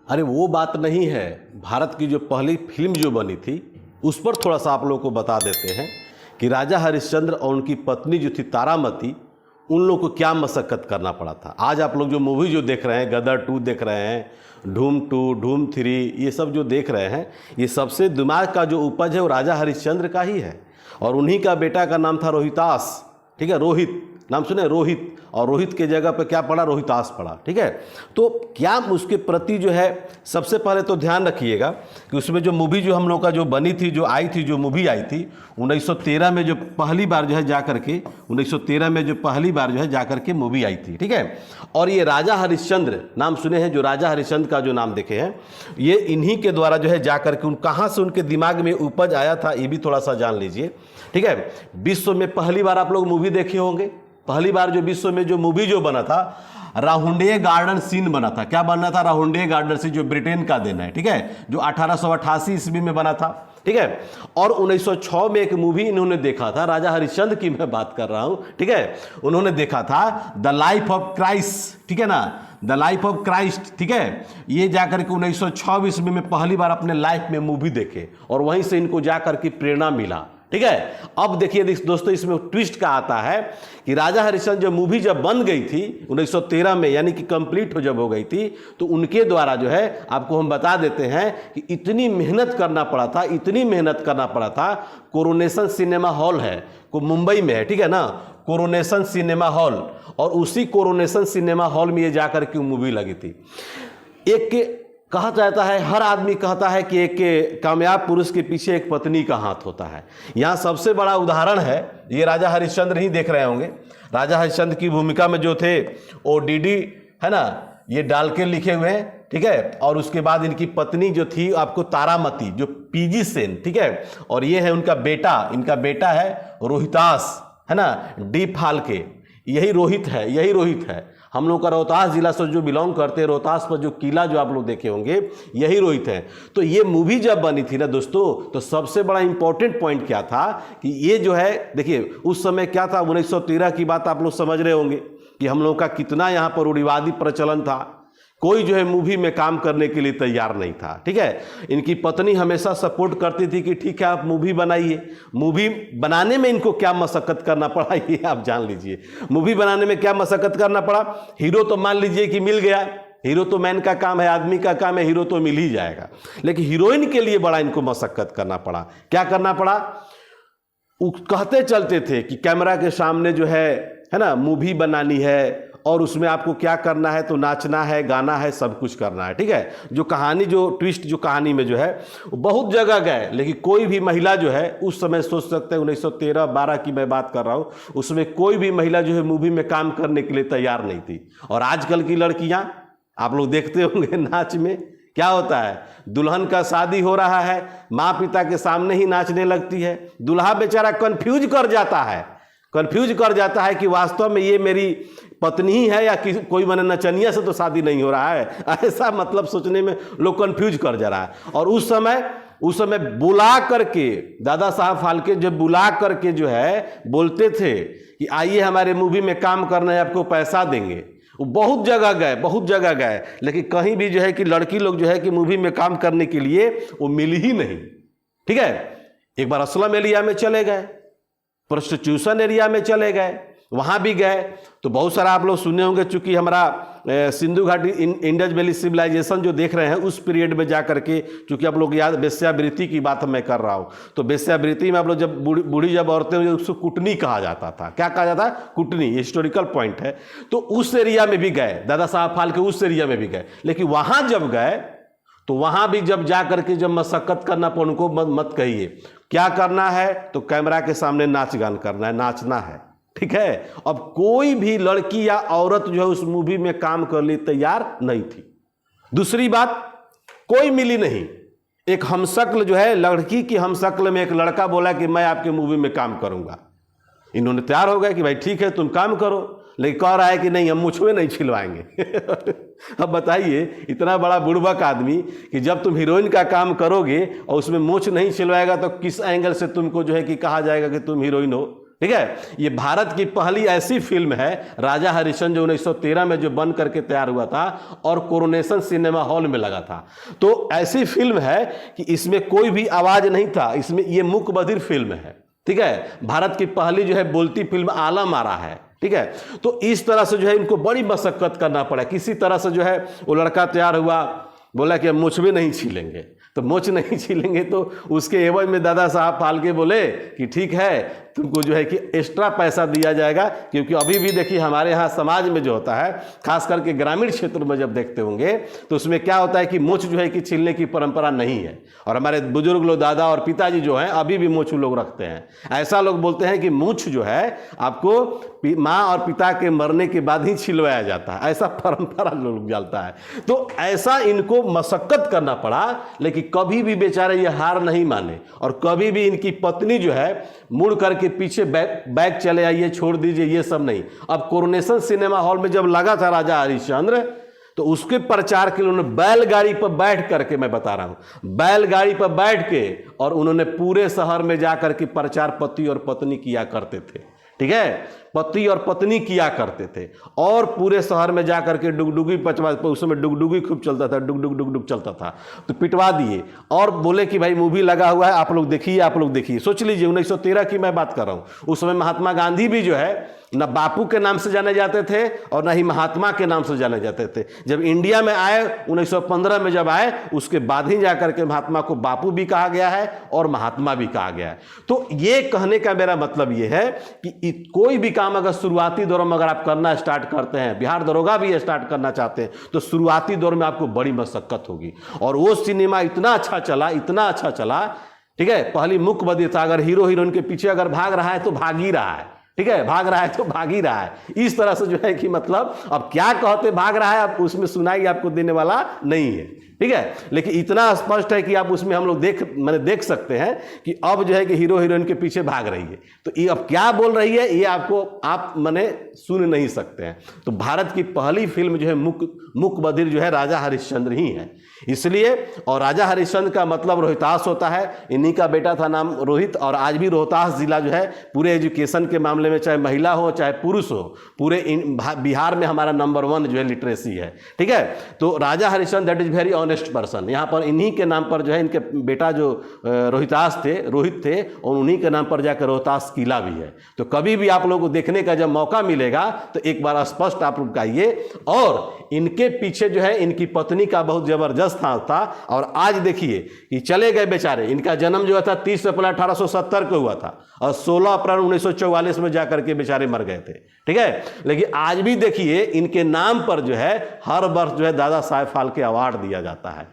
अरे वो बात नहीं है, भारत की जो पहली फिल्म जो बनी थी उस पर थोड़ा सा आप लोगों को बता देते हैं कि राजा हरिश्चंद्र और उनकी पत्नी जो थी तारामती, उन लोगों को क्या मशक्क़त करना पड़ा था। आज आप लोग जो मूवी जो देख रहे हैं, गदर 2 देख रहे हैं, धूम 2, धूम 3, ये सब जो देख रहे हैं, ये सबसे दिमाग का जो उपज है वो राजा हरिश्चंद्र का ही है। और उन्हीं का बेटा का नाम था रोहितास, ठीक है, रोहित नाम सुने, रोहित, और रोहित के जगह पे क्या पड़ा, रोहितास पड़ा, ठीक है। तो क्या उसके प्रति जो है, सबसे पहले तो ध्यान रखिएगा कि उसमें जो मूवी जो हम लोग का जो बनी थी, जो आई थी, जो मूवी आई थी 1913 में, जो पहली बार जो है जाकर के 1913 में जो पहली बार जो है जाकर के मूवी आई थी, ठीक है। और ये राजा हरिश्चंद्र नाम सुने हैं, जो राजा हरिश्चंद्र का जो नाम देखे हैं, ये इन्हीं के द्वारा जो है जाकर के कहाँ से उनके दिमाग में उपज आया था, ये भी थोड़ा सा जान लीजिए, ठीक है। विश्व में पहली बार आप लोग मूवी देखे होंगे, पहली बार जो विश्व में जो मूवी जो बना था, राउंडे गार्डन सीन बना था। क्या बना था, राउंडे गार्डन सीन, जो ब्रिटेन का देना है, ठीक है, जो 1888 ईस्वी में बना था, ठीक है। और 1906 में एक मूवी इन्होंने देखा था, राजा हरिश्चंद्र की मैं बात कर रहा हूं, ठीक है। उन्होंने देखा था द लाइफ ऑफ क्राइस्ट, ठीक है ना, द लाइफ ऑफ क्राइस्ट, ठीक है। ये जाकर के 1906 ईस्वी में पहली बार अपने लाइफ में मूवी देखे और वहीं से इनको जाकर के प्रेरणा मिला, ठीक है। अब देखिए दोस्तों, इसमें ट्विस्ट का आता है कि राजा हरिश्चंद्र जो मूवी जब बन गई थी 1913 में, यानी कि कंप्लीट जब हो गई थी, तो उनके द्वारा जो है आपको हम बता देते हैं कि इतनी मेहनत करना पड़ा था, इतनी मेहनत करना पड़ा था। कोरोनेशन सिनेमा हॉल है, को मुंबई में है, ठीक है ना, कोरोनेशन सिनेमा हॉल, और उसी कोरोनेशन सिनेमा हॉल में ये जाकर के मूवी लगी थी। एक कहा जाता है, हर आदमी कहता है कि एक कामयाब पुरुष के पीछे एक पत्नी का हाथ होता है। यहाँ सबसे बड़ा उदाहरण है, ये राजा हरिश्चंद्र ही देख रहे होंगे। राजा हरिश्चंद्र की भूमिका में जो थे वो डीडी है ना, ये डाल के लिखे हुए हैं, ठीक है। और उसके बाद इनकी पत्नी जो थी आपको तारामती, जो पीजी सेन, ठीक है। और ये है उनका बेटा, इनका बेटा है रोहितास, है ना, डी फाल्के, यही रोहित है, यही रोहित है। हम लोग का रोहतास जिला से जो बिलोंग करते हैं, रोहतास पर जो किला जो आप लोग देखे होंगे, यही रोहित है। तो ये मूवी जब बनी थी ना दोस्तों, तो सबसे बड़ा इंपॉर्टेंट पॉइंट क्या था कि ये जो है, देखिए उस समय क्या था, 1913 की बात आप लोग समझ रहे होंगे कि हम लोग का कितना यहाँ पर रूढ़िवादी प्रचलन था। कोई जो है मूवी में काम करने के लिए तैयार नहीं था, ठीक है। इनकी पत्नी हमेशा सपोर्ट करती थी कि ठीक है आप मूवी बनाइए। मूवी बनाने में इनको क्या मशक्कत करना पड़ा ये आप जान लीजिए। मूवी बनाने में क्या मशक्कत करना पड़ा, हीरो तो मान लीजिए कि मिल गया, हीरो तो मैन का काम है, आदमी का काम है, हीरो तो मिल ही जाएगा। लेकिन हीरोइन के लिए बड़ा इनको मशक्कत करना पड़ा। क्या करना पड़ा, कहते चलते थे कि कैमरा के सामने जो है ना, मूवी बनानी है और उसमें आपको क्या करना है, तो नाचना है, गाना है, सब कुछ करना है, ठीक है। जो कहानी, जो ट्विस्ट जो कहानी में जो है बहुत जगह गए, लेकिन कोई भी महिला जो है उस समय, सोच सकते हैं 1913-12 की मैं बात कर रहा हूँ, उसमें कोई भी महिला जो है मूवी में काम करने के लिए तैयार नहीं थी। और आजकल की लड़कियां आप लोग देखते होंगे, नाच में क्या होता है, दुल्हन का शादी हो रहा है, माँ पिता के सामने ही नाचने लगती है। दूल्हा बेचारा कंफ्यूज कर जाता है कि वास्तव में ये मेरी पत्नी ही है या कोई मैंने नचनिया से तो शादी नहीं हो रहा है, ऐसा मतलब सोचने में लोग कंफ्यूज कर जा रहा है। और उस समय बुला करके, दादा साहब फाल्के जब बुला करके जो है बोलते थे कि आइए हमारे मूवी में काम करना है, आपको पैसा देंगे। वो बहुत जगह गए, लेकिन कहीं भी जो है कि लड़की लोग जो है कि मूवी में काम करने के लिए वो मिली ही नहीं, ठीक है। एक बार अस्लम एरिया में चले गए, प्रोस्टिट्यूशन एरिया में चले गए, वहाँ भी गए तो बहुत सारा आप लोग सुने होंगे, चूंकि हमारा सिंधु घाटी इंडस वैली सिविलाइजेशन जो देख रहे हैं उस पीरियड में जा करके, चूंकि आप लोग याद, वेश्यावृत्ति की बात मैं कर रहा हूँ, तो वेश्यावृत्ति में आप लोग जब बूढ़ी जब औरतें हुई उसको कुटनी कहा जाता था। क्या कहा जाता है, कुटनी, हिस्टोरिकल पॉइंट है। तो उस एरिया में भी गए, दादा साहब फाल्के उस एरिया में भी गए, लेकिन वहाँ जब गए तो वहाँ भी जब जा करके जब मशक्कत करना पर उनको मत कहिए क्या करना है, तो कैमरा के सामने नाच गान करना है, नाचना है, ठीक है। अब कोई भी लड़की या औरत जो है उस मूवी में काम कर लिए तैयार नहीं थी। दूसरी बात, कोई मिली नहीं। एक हमशक्ल जो है, लड़की की हमशक्ल में एक लड़का बोला कि मैं आपके मूवी में काम करूंगा। इन्होंने तैयार हो गए कि भाई ठीक है तुम काम करो, लेकिन कह रहा है कि नहीं हम मुझमें नहीं छिलवाएंगे। अब बताइए, इतना बड़ा बुड़बक आदमी कि जब तुम हीरोइन का काम करोगे और उसमें मूछ नहीं छिलवाएगा तो किस एंगल से तुमको जो है कि कहा जाएगा कि तुम हीरोइन हो। ठीक है। ये भारत की पहली ऐसी फिल्म है राजा हरिश्चंद्र, जो 1913 में जो बन करके तैयार हुआ था और कोरोनेशन सिनेमा हॉल में लगा था। तो ऐसी फिल्म है कि इसमें कोई भी आवाज नहीं था, इसमें ये मूक बधिर फिल्म है, ठीक है। भारत की पहली जो है बोलती फिल्म आला मारा है, ठीक है। तो इस तरह से जो है इनको बड़ी मशक्कत करना पड़ा। किसी तरह से जो है वो लड़का तैयार हुआ, बोला कि मुझ भी नहीं छीलेंगे, तो मोच नहीं छीलेंगे तो उसके एवज में दादा साहब फाल्के बोले कि ठीक है, तुमको जो है कि एक्स्ट्रा पैसा दिया जाएगा। क्योंकि अभी भी देखिए हमारे यहाँ समाज में जो होता है, खास करके ग्रामीण क्षेत्र में जब देखते होंगे, तो उसमें क्या होता है कि मूछ जो है कि छीलने की परंपरा नहीं है। और हमारे बुजुर्ग लोग, दादा और पिताजी जो हैं, अभी भी मूछ लोग रखते हैं। ऐसा लोग बोलते हैं कि मूछ जो है आपको माँ और पिता के मरने के बाद ही छिलवाया जाता है, ऐसा परंपरा लोग जानता है। तो ऐसा इनको मशक्कत करना पड़ा, लेकिन कभी भी बेचारे ये हार नहीं माने। और कभी भी इनकी पत्नी जो है मुड़ करके पीछे बैक चले आइए, छोड़ दीजिए, ये सब नहीं। अब कोरोनेशन सिनेमा हॉल में जब लगा था राजा हरिश्चंद्र, तो उसके प्रचार के लिए उन्होंने बैलगाड़ी पर बैठ करके, मैं बता रहा हूं, बैलगाड़ी पर बैठ के और उन्होंने पूरे शहर में जाकर के प्रचार पति और पत्नी किया करते थे, ठीक है। पति और पत्नी किया करते थे और पूरे शहर में जाकर के डुगडुगी पचवा, उस समय डुगडुगी खूब चलता था, डुगडुग डुगडुग चलता था, तो पिटवा दिए और बोले कि भाई मूवी लगा हुआ है, आप लोग देखिए, आप लोग देखिए। सोच लीजिए 1913 की मैं बात कर रहा हूं। उस समय महात्मा गांधी भी जो है न बापू के नाम से जाने जाते थे और न ही महात्मा के नाम से जाने जाते थे। जब इंडिया में आए 1915 में जब आए, उसके बाद ही जाकर के महात्मा को बापू भी कहा गया है और महात्मा भी कहा गया है। तो ये कहने का मेरा मतलब ये है कि कोई भी काम अगर शुरुआती दौर में अगर आप करना स्टार्ट करते हैं, बिहार दरोगा भी स्टार्ट करना चाहते हैं, तो शुरुआती दौर में आपको बड़ी मशक्कत होगी। और वो सिनेमा इतना अच्छा चला, इतना अच्छा चला, ठीक है। पहली मुक बदी था, अगर हीरो हीरोइन के पीछे अगर भाग रहा है तो भाग ही रहा है, ठीक है, भाग रहा है तो भाग ही रहा है। इस तरह से जो है कि मतलब अब क्या कहते भाग रहा है, अब उसमें सुनाई आपको देने वाला नहीं है, ठीक है। लेकिन इतना स्पष्ट है कि आप उसमें हम लोग देख सकते हैं कि अब जो है कि हीरो हीरोइन के पीछे भाग रही है। तो ये अब क्या बोल रही है, ये आपको आप सुन नहीं सकते हैं। तो भारत की पहली फिल्म जो है मुक बधिर जो है राजा हरिश्चंद्र ही है, इसलिए। और राजा हरिश्चंद्र का मतलब रोहितास होता है, इन्हीं का बेटा था नाम रोहित। और आज भी रोहतास जिला जो है पूरे एजुकेशन के मामले में, चाहे महिला हो चाहे पुरुष हो, पूरे बिहार में हमारा नंबर 1 जो है लिटरेसी है, ठीक है। तो Raja Harishchandra that is very honest person. यहाँ पर इन्हीं के नाम पर जो है इनके बेटा जो रोहितास थे, रोहित थे, और उन्हीं के नाम पर जाकर रोहतास किला भी है। तो कभी भी आप लोगों को देखने का जब मौका मिलेगा तो एक बार स्पष्ट आप लोग आइए। और इनके पीछे जो है इनकी पत्नी का बहुत जबरदस्त हाथ था। और आज देखिए कि चले गए बेचारे, इनका जन्म जो था 30 अप्रैल 1870 को हुआ था और 16 अप्रैल 1944 में जाकर के बेचारे मर गए थे, ठीक है। लेकिन आज भी देखिए इनके नाम पर जो है हर वर्ष जो है दादा साहेब फाल्के अवार्ड दिया जाता है,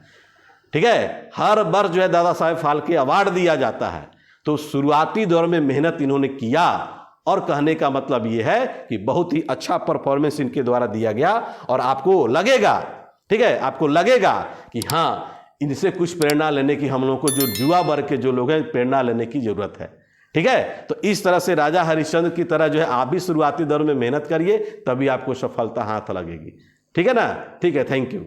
ठीक है। हर वर्ष जो है दादा साहेब फाल्के अवार्ड दिया जाता है। तो शुरुआती दौर में मेहनत इन्होंने किया, और कहने का मतलब यह है कि बहुत ही अच्छा परफॉर्मेंस इनके द्वारा दिया गया। और आपको लगेगा, ठीक है, आपको लगेगा कि हाँ, इनसे कुछ प्रेरणा लेने की हम लोगों को, जो युवा वर्ग के जो लोग हैं, प्रेरणा लेने की जरूरत है, ठीक है। तो इस तरह से राजा हरिश्चंद्र की तरह जो है आप भी शुरुआती दौर में मेहनत करिए, तभी आपको सफलता हाथ लगेगी, ठीक है ना। ठीक है, थैंक यू।